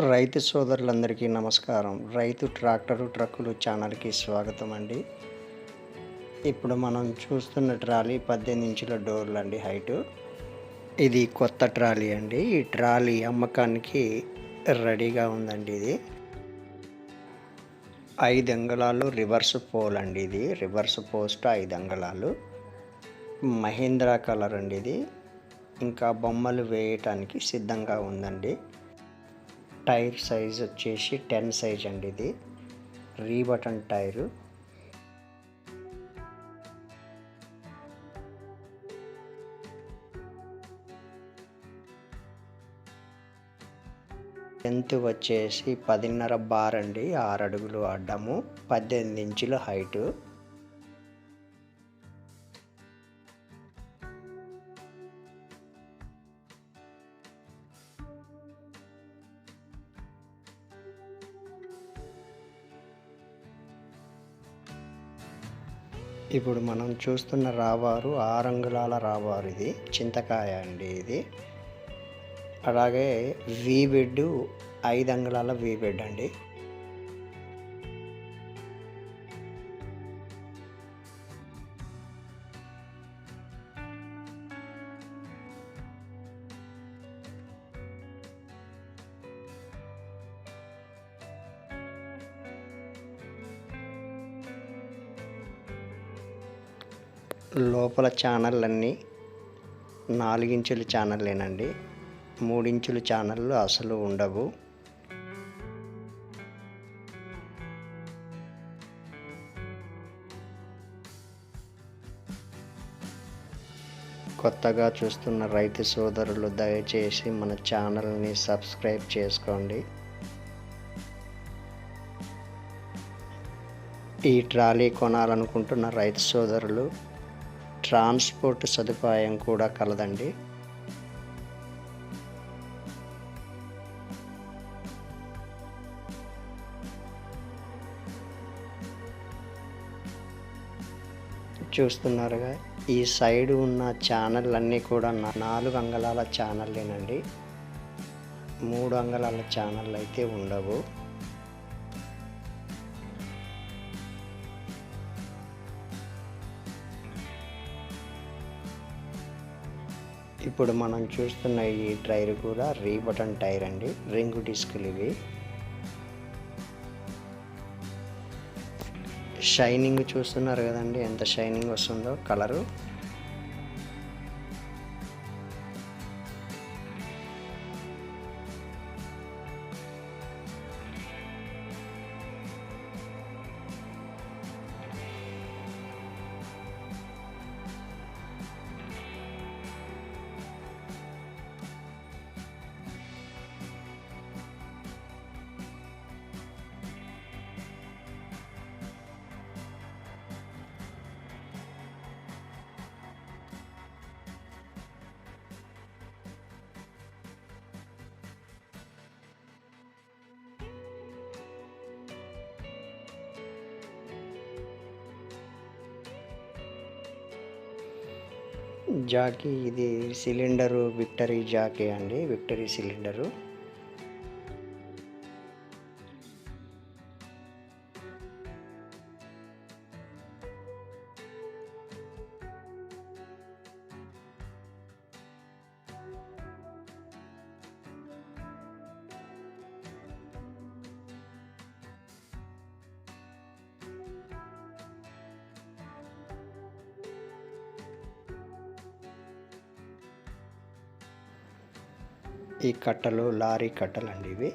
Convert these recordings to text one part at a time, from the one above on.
రైతు సోదరులందరికీ నమస్కారం. రైతు ట్రాక్టరు ట్రక్కులు ఛానల్‌కి స్వాగతం అండి. ఇప్పుడు మనం చూస్తున్న ట్రాలీ 18 ఇంచుల డోర్లండి హైటు. ఇది కొత్త ట్రాలీ అండి. ఈ ట్రాలీ అమ్మకానికి రెడీగా ఉందండి ఇది. 5 అంగుళాలు రివర్స్ పోల్ అండి ఇది. రివర్స్ పోస్ట్ 5 అంగుళాలు. మహీంద్రా కలర్ అండి ఇది. ఇంకా బొమ్మలు వేయటానికి సిద్ధంగా ఉందండి. టైర్ సైజ్ వచ్చేసి 10 సైజ్ అండి ఇది. రీబటన్ టైరు. లెంత్ వచ్చేసి 10.5 బార్ అండి. 6 అడుగులు అడ్డము, 18 ఇంచుల హైటు. ఇప్పుడు మనం చూస్తున్న రాబారు 6 అంగుళాల రాబారు ఇది. చింతకాయ అండి ఇది. అలాగే వీ బెడ్ 5 అంగుళాల వీ బెడ్ అండి. లోపల ఛానళ్ళన్నీ 4 ఇంచుల ఛానళ్ళేనండి. 3 ఇంచుల ఛానళ్ళు అసలు ఉండవు. కొత్తగా చూస్తున్న రైతు సోదరులు దయచేసి మన ఛానల్ని సబ్స్క్రైబ్ చేసుకోండి. ఈ ట్రాలీ కొనాలనుకుంటున్న రైతు సోదరులు ట్రాన్స్పోర్ట్ సదుపాయం కూడా కలదండి. చూస్తున్నారుగా, ఈ సైడ్ ఉన్న ఛానల్ అన్నీ కూడా 4 అంగుళాల ఛానళ్ళేనండి. 3 అంగుళాల ఛానళ్ళు అయితే ఉండవు. ఇప్పుడు మనం చూస్తున్న ఈ టైర్ కూడా రీబటన్ టైర్ అండి. రింగ్ డిస్కులు ఇవి. షైనింగ్ చూస్తున్నారు కదండి, ఎంత షైనింగ్ వస్తుందో కలరు. జాకీ ఇది సిలిండరు విక్టరీ జాకీ అండి. Victory cylinder. ఈ కట్టలు లారీ కట్టలండి ఇవి.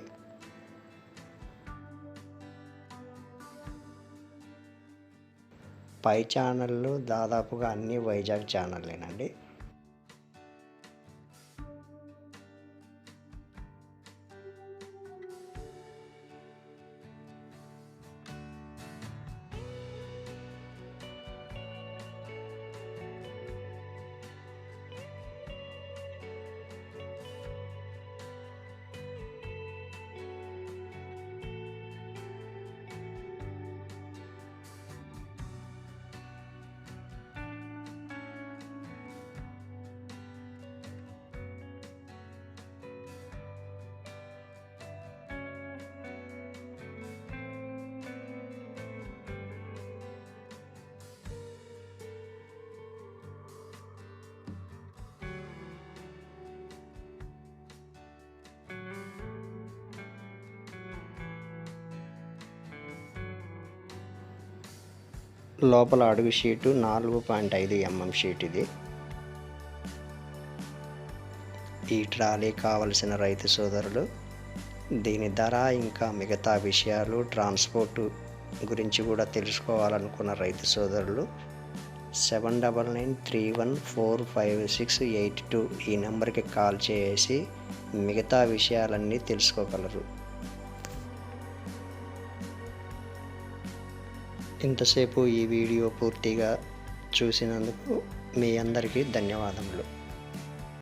పై ఛానళ్ళు దాదాపుగా అన్నీ వైజాగ్ ఛానళ్ళేనండి. లోపల అడుగు షీటు 4.5 mm షీట్ ఇది. ఈ ట్రాలీ కావలసిన రైతు సోదరులు దీని ధర ఇంకా మిగతా విషయాలు ట్రాన్స్పోర్ట్ గురించి కూడా తెలుసుకోవాలనుకున్న రైతు సోదరులు 7993145682 ఈ నెంబర్కి కాల్ చేసి మిగతా విషయాలన్నీ తెలుసుకోగలరు. ఇంతసేపు ఈ వీడియో పూర్తిగా చూసినందుకు మీ అందరికీ ధన్యవాదములు.